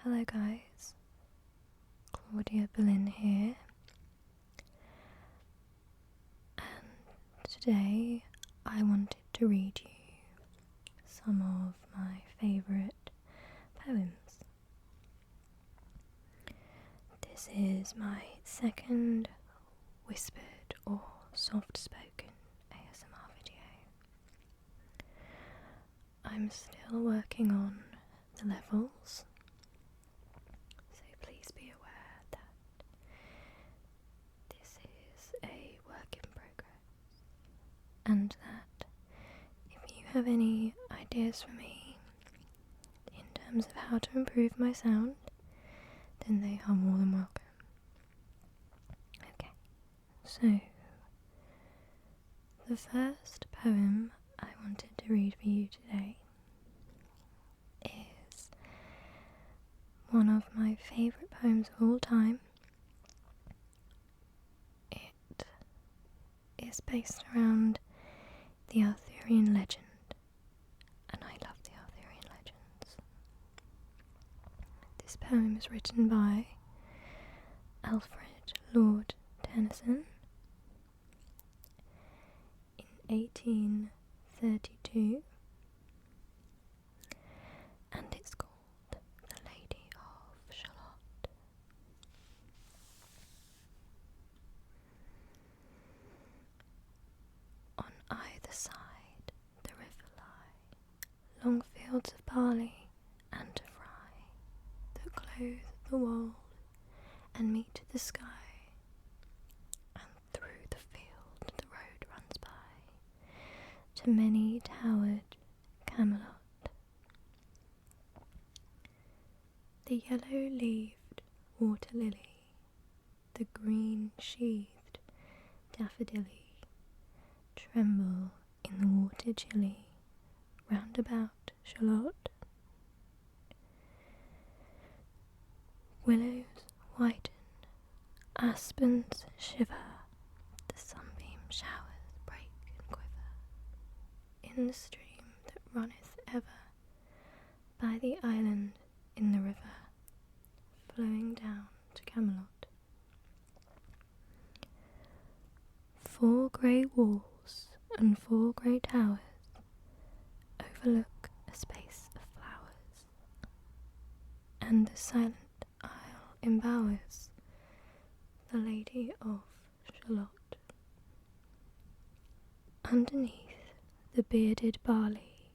Hello guys, Claudia Boleyn here, and today I wanted to read you some of my favourite poems. This is my second whispered or soft-spoken ASMR video. I'm still working on the levels, so please be aware that this is a work in progress, and that if you have any ideas for me in terms of how to improve my sound, then they are more than welcome. Okay, so the first poem I wanted to read for you today is one of my favourite poems of all time. It is based around the Arthurian legend, and I love the Arthurian legends. This poem is written by Alfred Lord Tennyson in 1832, and it's called The Lady of Shalott. On either side the river lie long fields of barley and of rye that clothe the wold and meet the sky, and through the field the road runs by to many towered Camelot. The yellow-leaved water lily, the green-sheathed daffodilly, tremble in the water chilly round about Shalott. Willows whiten, aspens shiver, the sunbeam showers break and quiver in the stream that runneth ever by the island in the river, flowing down to Camelot. 4 grey walls and 4 grey towers overlook a space of flowers, and the silent isle embowers the Lady of Shalott. Underneath the bearded barley,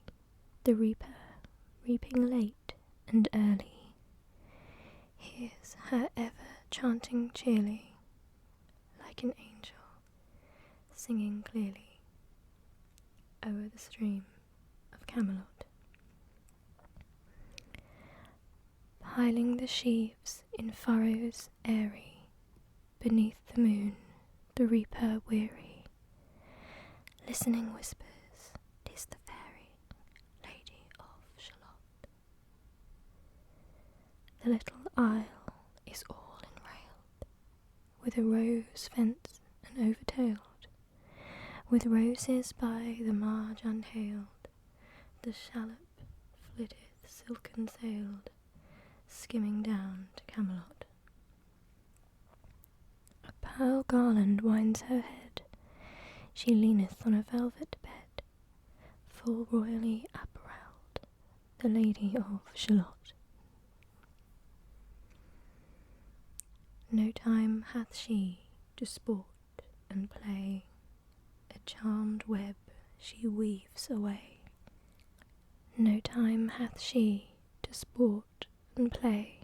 the reaper, reaping late and early, hears her ever chanting cheerly, like an angel singing clearly over the stream of Camelot. Piling the sheaves in furrows airy, beneath the moon the reaper weary, listening whispers, "'Tis the fairy Lady of Shalott." The little isle is all enrailed with a rose fence and overtailed, with roses by the marge unhailed, the shallop flitteth silken sailed, skimming down to Camelot. A pearl garland winds her head, she leaneth on a velvet bed, full royally apparelled, the Lady of Shalott. No time hath she to sport and play, a charmed web she weaves away. No time hath she to sport and play,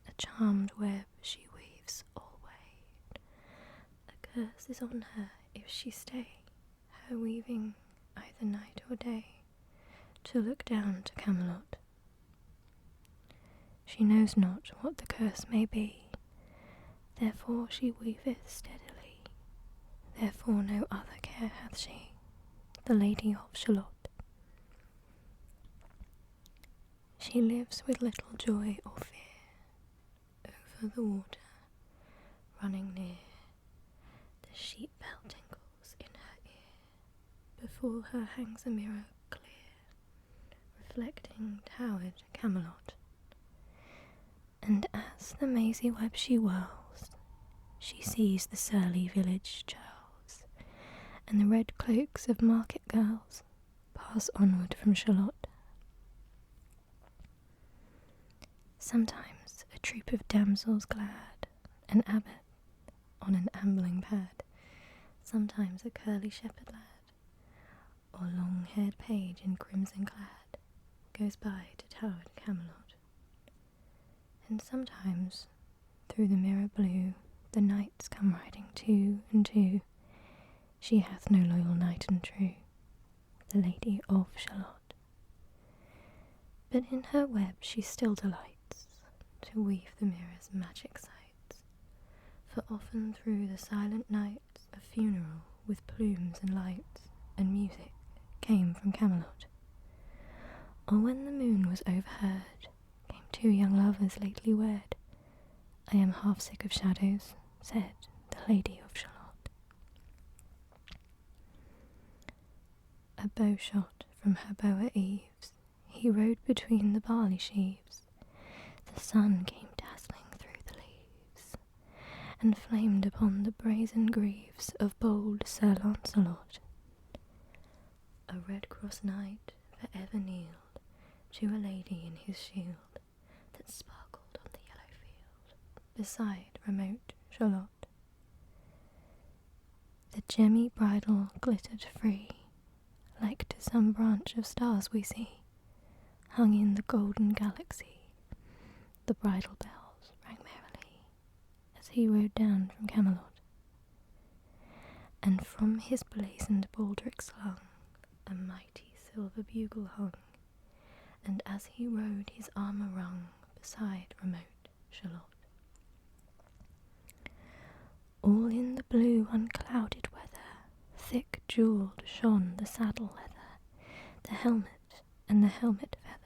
a charmed web she weaves alway. A curse is on her if she stay, her weaving either night or day, to look down to Camelot. She knows not what the curse may be, therefore she weaveth steadily, therefore no other care hath she, the Lady of Shalott. She lives with little joy or fear, over the water, running near, the sheep bell tinkles in her ear, before her hangs a mirror clear, reflecting towered Camelot. And as the mazy web she whirls, she sees the surly village churls, and the red cloaks of market girls pass onward from Shalott. Sometimes a troop of damsels glad, an abbot on an ambling pad, sometimes a curly shepherd lad, or long-haired page in crimson clad, goes by to towered Camelot. And sometimes, through the mirror blue, the knights come riding two and two. She hath no loyal knight and true, the Lady of Shalott. But in her web she still delights to weave the mirror's magic sights, for often through the silent nights a funeral with plumes and lights and music came from Camelot. Or when the moon was overheard, came two young lovers lately wed. I am half sick of shadows, said the Lady of Shalott. A bow shot from her bower eaves, he rode between the barley sheaves. The sun came dazzling through the leaves, and flamed upon the brazen greaves of bold Sir Lancelot. A red cross knight for ever kneeled to a lady in his shield, that sparkled on the yellow field beside remote Shalott. The gemmy bridle glittered free, like to some branch of stars we see, hung in the golden galaxy. The bridle bells rang merrily as he rode down from Camelot, and from his blazoned baldric slung a mighty silver bugle hung, and as he rode his armour rung beside remote Shalott. All in the blue unclouded weather, thick jewelled shone the saddle leather, the helmet and the helmet feather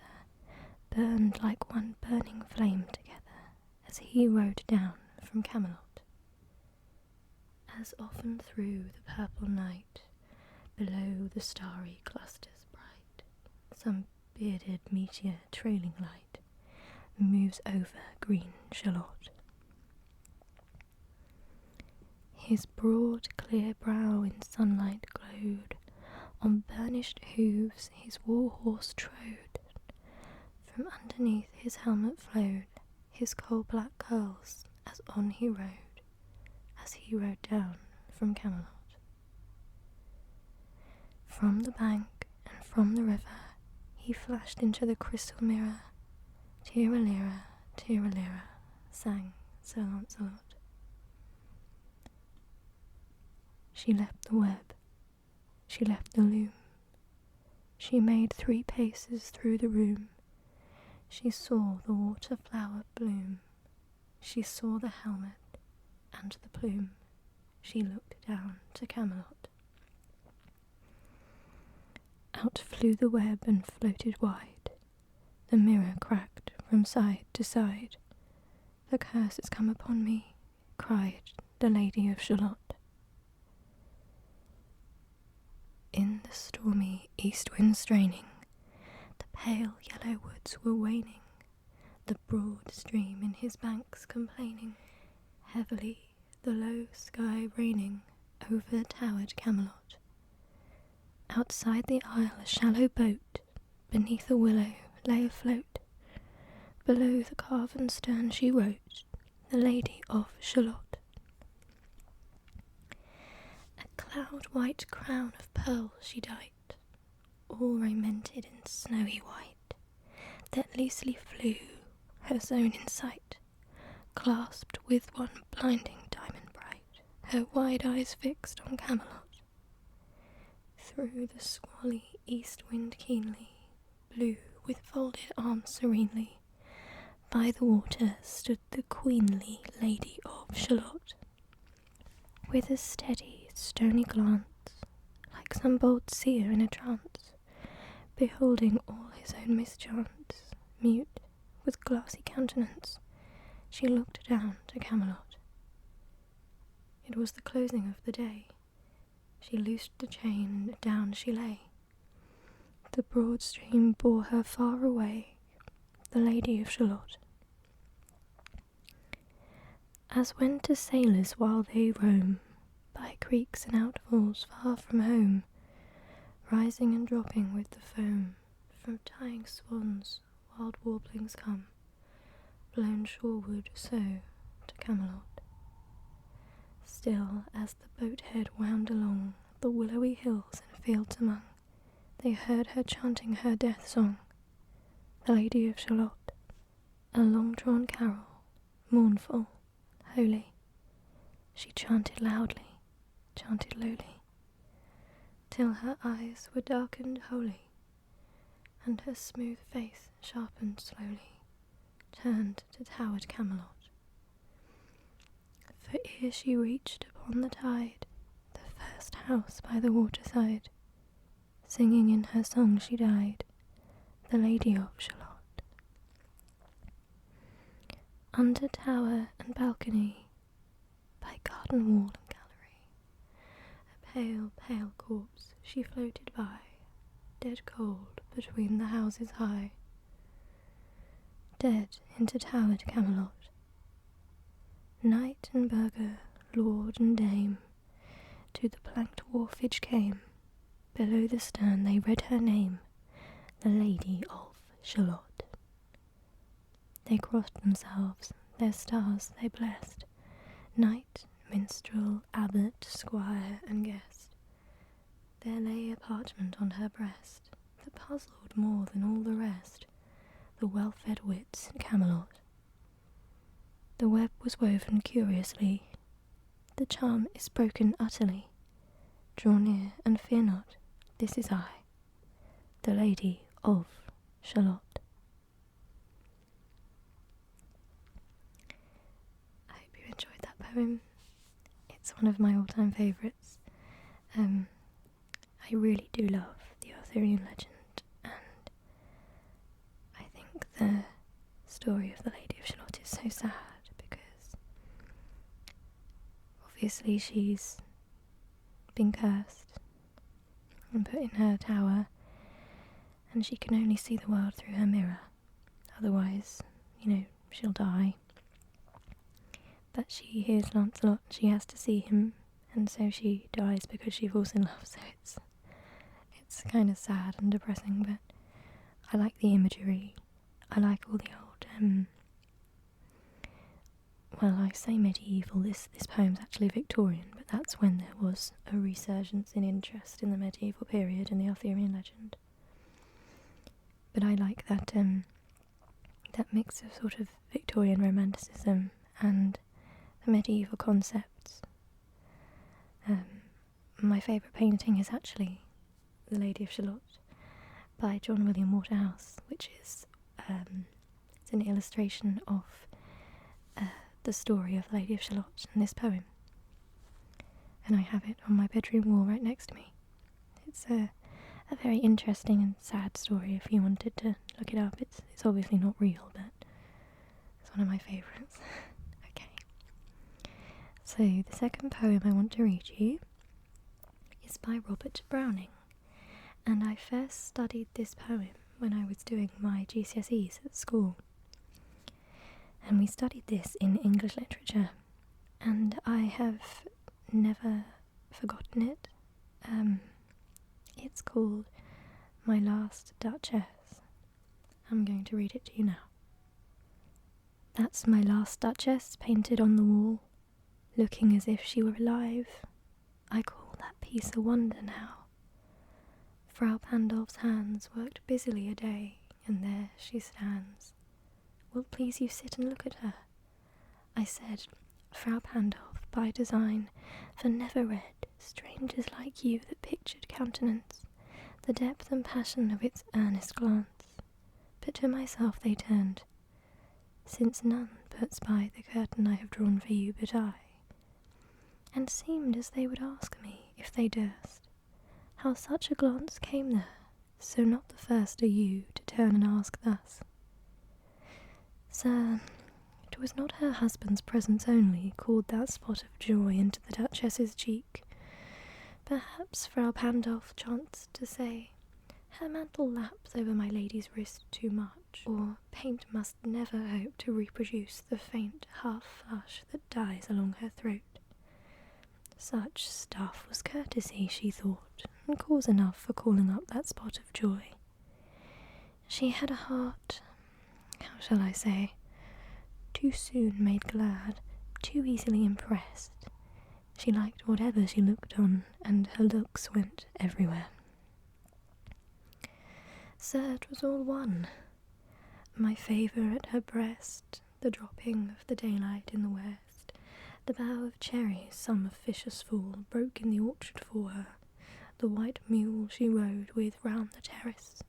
burned like one burning flame together as he rode down from Camelot. As often through the purple night, below the starry clusters bright, some bearded meteor trailing light moves over green Shalott. His broad clear brow in sunlight glowed, on burnished hooves his war horse trode, from underneath his helmet flowed his coal-black curls as on he rode down from Camelot. From the bank and from the river he flashed into the crystal mirror. Tira-lira, sang Sir Lancelot. She left the web, she left the loom, she made 3 paces through the room. She saw the water flower bloom, she saw the helmet and the plume. She looked down to Camelot. Out flew the web and floated wide. The mirror cracked from side to side. The curse has come upon me, cried the Lady of Shalott. In the stormy east wind straining, the pale yellow woods were waning, the broad stream in his banks complaining, heavily the low sky raining over the towered Camelot. Outside the isle a shallow boat beneath a willow lay afloat. Below the carven stern she wrote, the Lady of Shalott. A cloud-white crown of pearls she dight, all raimented in snowy white, that loosely flew, her zone in sight, clasped with one blinding diamond bright, her wide eyes fixed on Camelot. Through the squally east wind keenly blew with folded arms serenely. By the water stood the queenly Lady of Shalott, with a steady, stony glance, like some bold seer in a trance, beholding all his own mischance. Mute, with glassy countenance, she looked down to Camelot. It was the closing of the day. She loosed the chain, and down she lay. The broad stream bore her far away, the Lady of Shalott. as when to sailors while they roam by creeks and outfalls far from home, rising and dropping with the foam, from tying swans wild warblings come, blown shoreward so to Camelot. Still as the boat head wound along the willowy hills and fields among, they heard her chanting her death song, the Lady of Shalott, a long-drawn carol, mournful, holy. She chanted loudly, chanted lowly, till her eyes were darkened wholly, and her smooth face sharpened slowly, turned to towered Camelot. For ere she reached upon the tide the first house by the waterside, singing in her song she died, the Lady of Shalott. Under tower and balcony, by garden wall and gallery, a pale, pale corpse she floated by, dead cold between the houses high, dead into towered Camelot. Knight and burgher, lord and dame, to the planked wharfage came, below the stern they read her name, the Lady of Shalott. They crossed themselves, their stars they blessed, knight, minstrel, abbot, squire, and guest. There lay a parchment on her breast that puzzled more than all the rest the well-fed wits in Camelot. The web was woven curiously, the charm is broken utterly. Draw near and fear not, this is I, the Lady of Shalott. I hope you enjoyed that poem. It's one of my all-time favourites. I really do love the Arthurian legend, and I think the story of the Lady of Shalott is so sad because obviously she's been cursed and put in her tower, and she can only see the world through her mirror. Otherwise, she'll die. But she hears Lancelot, she has to see him, and so she dies because she falls in love. So it's kind of sad and depressing, but I like the imagery. I like all the old, well, I say medieval, this poem's actually Victorian, but that's when there was a resurgence in interest in the medieval period in the Arthurian legend. But I like that mix of sort of Victorian romanticism and the medieval concepts. My favourite painting is actually The Lady of Shalott by John William Waterhouse, which is it's an illustration of the story of the Lady of Shalott in this poem, and I have it on my bedroom wall right next to me. It's a very interesting and sad story if you wanted to look it up. It's obviously not real, but it's one of my favourites. Okay, so the second poem I want to read you is by Robert Browning, and I first studied this poem when I was doing my GCSEs at school. And we studied this in English literature, and I have never forgotten it. It's called My Last Duchess. I'm going to read it to you now. That's my last Duchess painted on the wall, looking as if she were alive. I call that piece a wonder now. Frau Pandolf's hands worked busily a day, and there she stands. Will please you sit and look at her? I said, Frau Pandolf by design, for never read strangers like you that pictured countenance, the depth and passion of its earnest glance. But to myself they turned, since none puts by the curtain I have drawn for you but I, and seemed as they would ask me, if they durst, how such a glance came there, so not the first are you to turn and ask thus. Sir, it was not her husband's presence only called that spot of joy into the Duchess's cheek. Perhaps Frau Pandolf chanced to say, her mantle laps over my lady's wrist too much, touch, or paint must never hope to reproduce the faint half-flush that dies along her throat. Such stuff was courtesy, she thought, and cause enough for calling up that spot of joy. She had a heart, how shall I say, too soon made glad, too easily impressed. She liked whatever she looked on, and her looks went everywhere. Sir, it was all one. My favour at her breast, the dropping of the daylight in the west, the bough of cherries some officious fool broke in the orchard for her, the white mule she rode with round the terrace,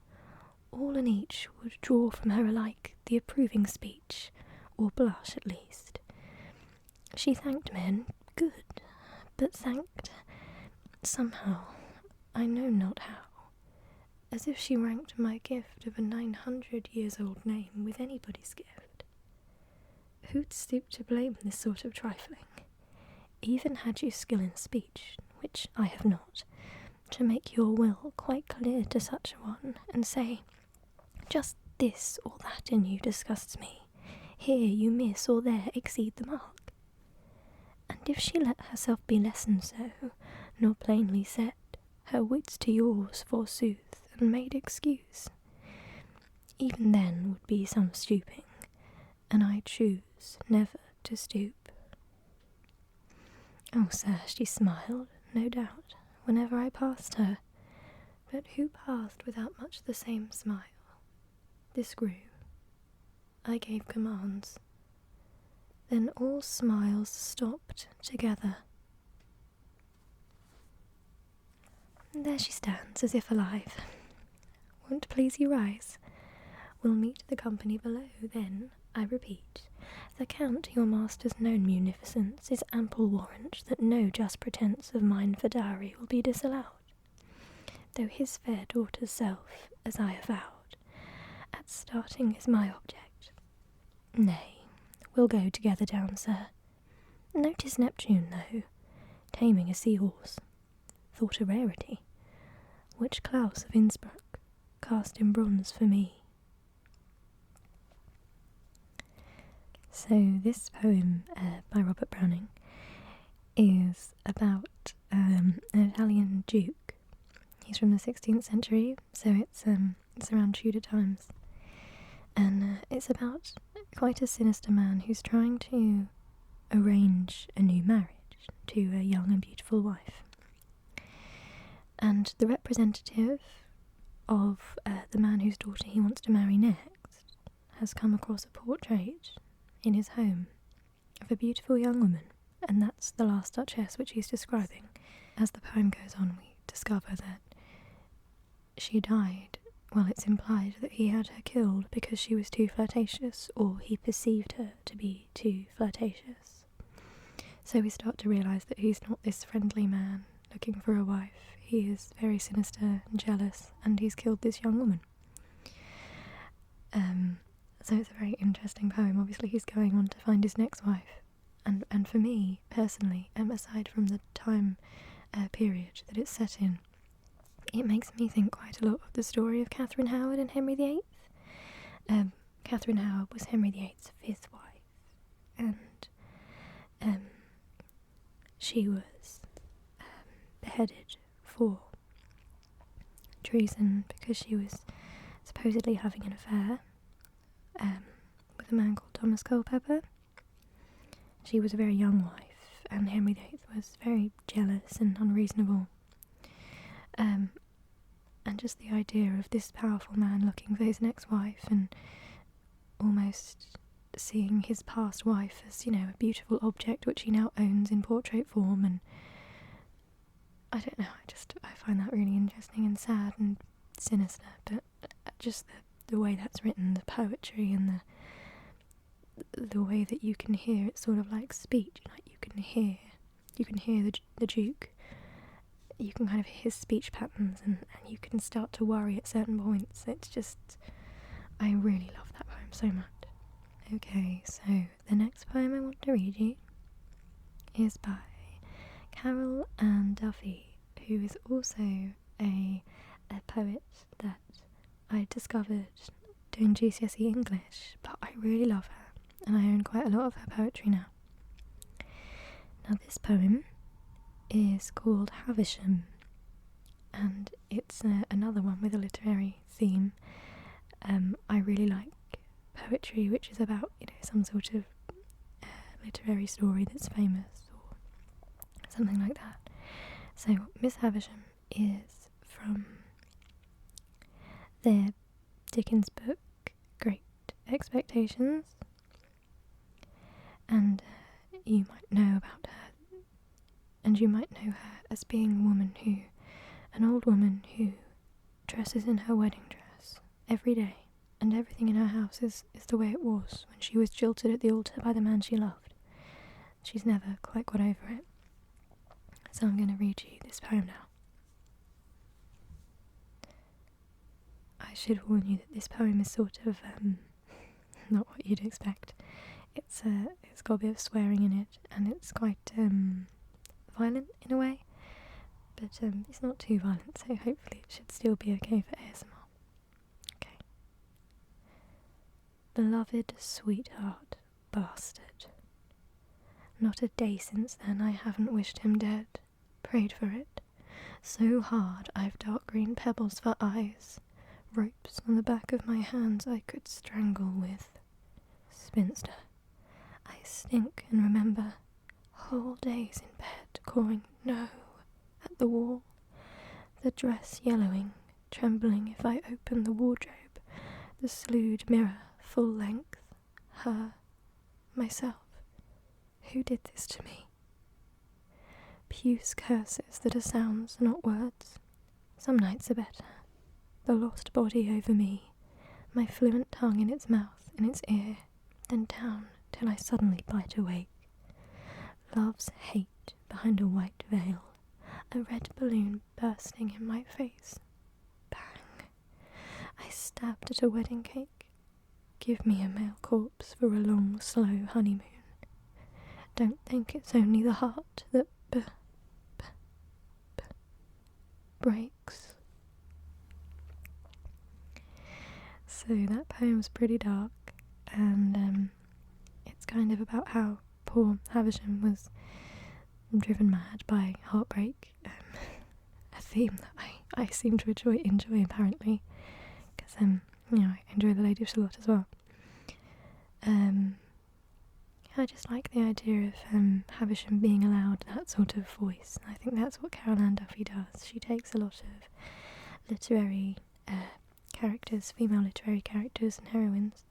all and each would draw from her alike the approving speech, or blush at least. She thanked men, good, but thanked, somehow, I know not how, as if she ranked my gift of a 900-years-old name with anybody's gift. Who'd stoop to blame this sort of trifling? Even had you skill in speech, which I have not, to make your will quite clear to such a one, and say, just this or that in you disgusts me, here you miss or there exceed the mark. And if she let herself be lessoned so, nor plainly set her wits to yours forsooth, and made excuse, even then would be some stooping, and I choose never to stoop. Oh, sir, she smiled, no doubt, whenever I passed her, but who passed without much the same smile? This grew. I gave commands. Then all smiles stopped together. And there she stands, as if alive. Won't please you rise? We'll meet the company below, then, I repeat, the Count, your master's known munificence, is ample warrant that no just pretence of mine for dowry will be disallowed, though his fair daughter's self, as I avowed, at starting is my object. Nay, we'll go together down, sir. Notice Neptune, though, taming a sea-horse, thought a rarity, which Klaus of Innsbruck cast in bronze for me. So this poem by Robert Browning is about an Italian duke. He's from the 16th century, so it's around Tudor times, and it's about quite a sinister man who's trying to arrange a new marriage to a young and beautiful wife. And the representative of the man whose daughter he wants to marry next has come across a portrait in his home of a beautiful young woman, and that's the Last Duchess which he's describing. As the poem goes on, we discover that she died, well, it's implied that he had her killed because she was too flirtatious, or he perceived her to be too flirtatious. So we start to realise that he's not this friendly man looking for a wife. He is very sinister and jealous, and he's killed this young woman. So it's a very interesting poem. Obviously he's going on to find his next wife, and for me personally, aside from the time period that it's set in, it makes me think quite a lot of the story of Catherine Howard and Henry VIII. Catherine Howard was Henry VIII's fifth wife, and she was beheaded for treason because she was supposedly having an affair with a man called Thomas Culpeper. She was a very young wife, and Henry VIII was very jealous and unreasonable. And just the idea of this powerful man looking for his next wife and almost seeing his past wife as, you know, a beautiful object which he now owns in portrait form, and I don't know, I find that really interesting and sad and sinister, but just the way that's written, the poetry and the way that you can hear it, sort of like speech, like you can hear the Duke, you can kind of hear his speech patterns, and you can start to worry at certain points. It's just, I really love that poem so much. Okay, so the next poem I want to read you is by Carol Ann Duffy, who is also a poet that I discovered doing GCSE English, but I really love her, and I own quite a lot of her poetry now. Now this poem is called Havisham, and it's another one with a literary theme. I really like poetry which is about, some sort of literary story that's famous or something like that. So Miss Havisham is from their Dickens book Great Expectations, and you might know about her, and you might know her as being an old woman who dresses in her wedding dress every day, and everything in her house is the way it was when she was jilted at the altar by the man she loved. She's never quite got over it. So I'm going to read you this poem now. I should warn you that this poem is sort of not what you'd expect. It's got a bit of swearing in it, and it's quite violent in a way, but it's not too violent, so hopefully it should still be okay for ASMR. Okay. Beloved sweetheart, bastard. Not a day since then I haven't wished him dead, prayed for it. So hard I've dark green pebbles for eyes, ropes on the back of my hands I could strangle with. Spinster. I stink and remember whole days in bed calling no at the wall, the dress yellowing, trembling if I open the wardrobe, the slewed mirror full length, her, myself. Who did this to me? Puce curses that are sounds, not words. Some nights are better. The lost body over me, my fluent tongue in its mouth, in its ear, then down till I suddenly bite awake. Love's hate behind a white veil, a red balloon bursting in my face. Bang! I stabbed at a wedding cake. Give me a male corpse for a long, slow honeymoon. Don't think it's only the heart that breaks. So that poem's pretty dark, and it's kind of about how poor Havisham was driven mad by heartbreak, a theme that I seem to enjoy apparently, because I enjoy the Lady of Shalott as well. I just like the idea of Havisham being allowed that sort of voice. I think that's what Caroline Duffy does. She takes a lot of literary characters, female literary characters and heroines,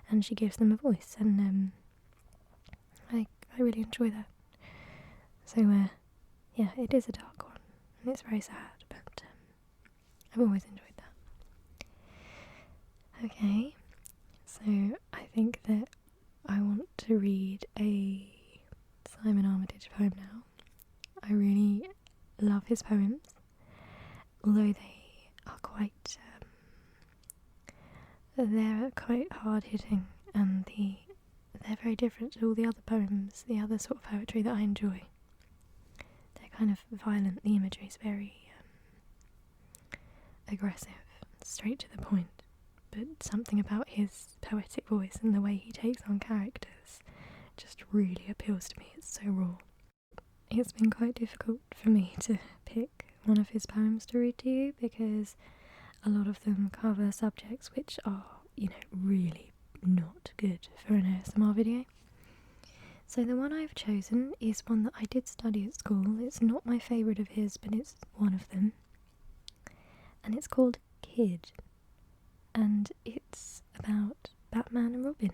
and she gives them a voice, and I really enjoy that. So yeah, it is a dark one, and it's very sad, but I've always enjoyed that. Okay, so I think that I want to read a Simon Armitage poem now. I really love his poems, although they are quite hard hitting, and they're very different to all the other poems, the other sort of poetry that I enjoy. They're kind of violent. The imagery is very aggressive, straight to the point. But something about his poetic voice and the way he takes on characters just really appeals to me. It's so raw. It's been quite difficult for me to pick one of his poems to read to you, because a lot of them cover subjects which are, really not good for an ASMR video. So the one I've chosen is one that I did study at school. It's not my favourite of his, but it's one of them. And it's called Kid. And it's about Batman and Robin,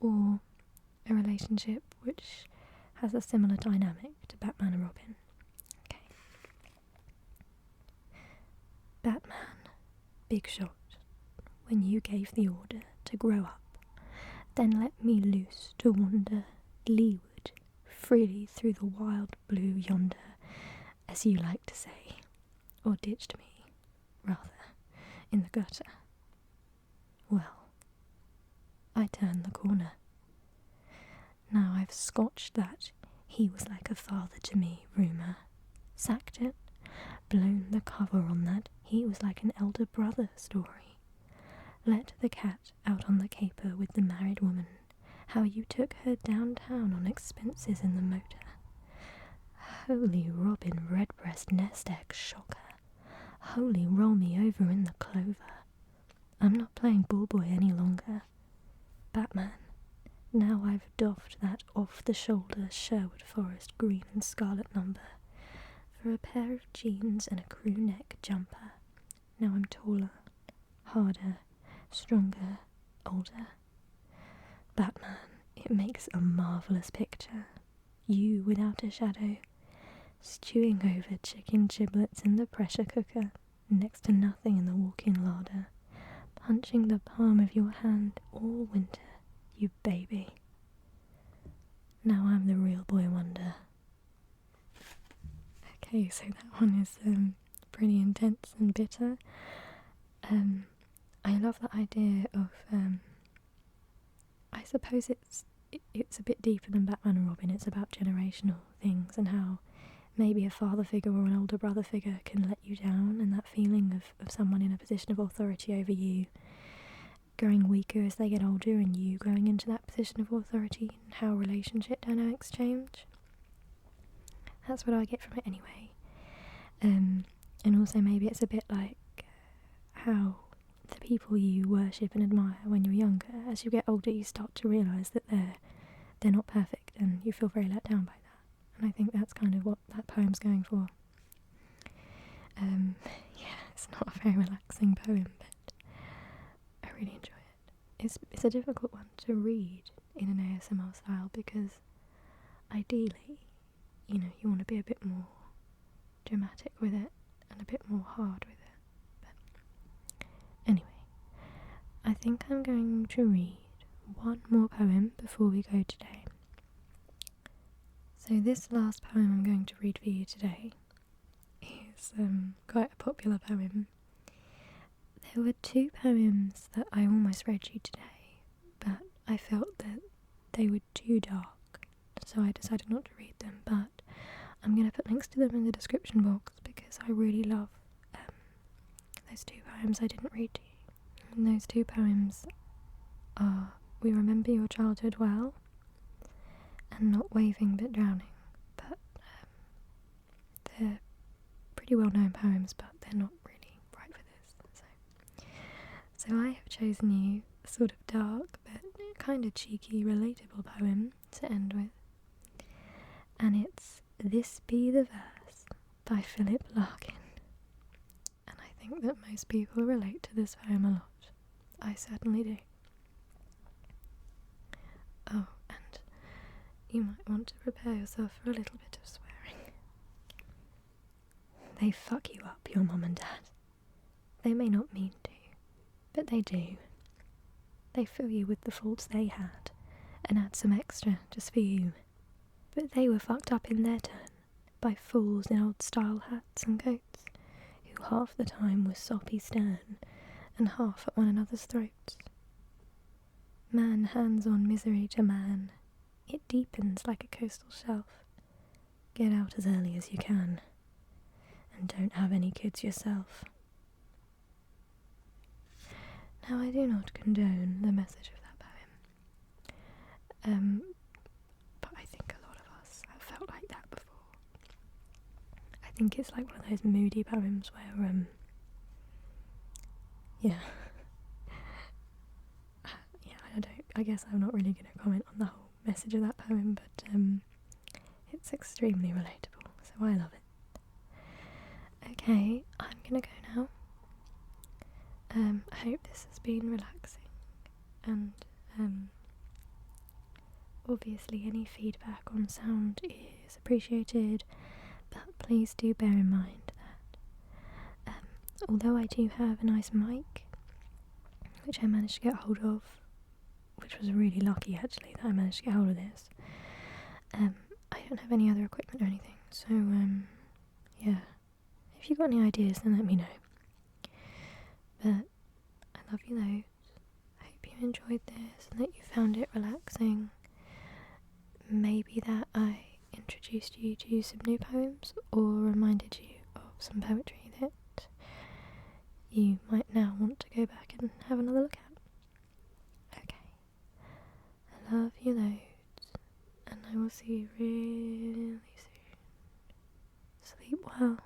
or a relationship which has a similar dynamic to Batman and Robin. Okay. Batman, big shot, when you gave the order to grow up, then let me loose to wander leeward, freely through the wild blue yonder, as you like to say, or ditched me, rather, in the gutter. Well, I turned the corner. Now I've scotched that he was like a father to me rumour, sacked it, blown the cover on that he was like an elder brother story, Let the cat out on the caper with the married woman. How you took her downtown on expenses in the motor. Holy robin redbreast nest egg shocker. Holy roll me over in the clover. I'm not playing ball boy any longer. Batman. Now I've doffed that off-the-shoulder Sherwood Forest green and scarlet number for a pair of jeans and a crew neck jumper. Now I'm taller, harder, stronger, older. Batman, it makes a marvellous picture. You without a shadow, stewing over chicken giblets in the pressure cooker, next to nothing in the walk-in larder, punching the palm of your hand all winter, you baby. Now I'm the real boy wonder. Okay, so that one is pretty intense and bitter. I love the idea of, I suppose it's a bit deeper than Batman and Robin. It's about generational things and how maybe a father figure or an older brother figure can let you down, and that feeling of someone in a position of authority over you growing weaker as they get older and you growing into that position of authority, and how relationship dynamics change. That's what I get from it anyway. And also maybe it's a bit like how the people you worship and admire when you're younger, as you get older you start to realise that they're not perfect, and you feel very let down by that. And I think that's kind of what that poem's going for. Yeah, it's not a very relaxing poem, but I really enjoy it. It's a difficult one to read in an ASMR style because ideally, you want to be a bit more dramatic with it and a bit more hard with it. But anyway, I think I'm going to read one more poem before we go today. So this last poem I'm going to read for you today is quite a popular poem. There were two poems that I almost read you today, but I felt that they were too dark, so I decided not to read them, but I'm going to put links to them in the description box because I really love those two poems I didn't read to you. And those two poems are We Remember Your Childhood Well and Not Waving But Drowning, but they're pretty well known poems, but they're not really right for this. So I have chosen you a sort of dark but kind of cheeky, relatable poem to end with, and it's This Be the Verse by Phillip Larkin. And I think that most people relate to this poem a lot. I certainly do. Oh, and you might want to prepare yourself for a little bit of swearing. They fuck you up, your mum and dad. They may not mean to, but they do. They fill you with the faults they had, and add some extra just for you. But they were fucked up in their turn, by fools in old-style hats and coats, who half the time were soppy stern, and half at one another's throats. Man hands on misery to man, it deepens like a coastal shelf. Get out as early as you can, and don't have any kids yourself. Now I do not condone the message of that poem, but I think a lot of us have felt like that before. I think it's like one of those moody poems where, I guess I'm not really going to comment on the whole message of that poem, but it's extremely relatable, so I love it. Okay, I'm going to go now. I hope this has been relaxing, and obviously any feedback on sound is appreciated, but please do bear in mind that although I do have a nice mic, which I managed to get hold of, which was really lucky actually that I managed to get hold of this, I don't have any other equipment or anything, so yeah, if you've got any ideas then let me know. But I love you loads. I hope you enjoyed this and that you found it relaxing. Maybe that I introduced you to some new poems or reminded you of some poetry that you might now want to go back and have another look at. Okay. I love you loads, and I will see you really soon. Sleep well.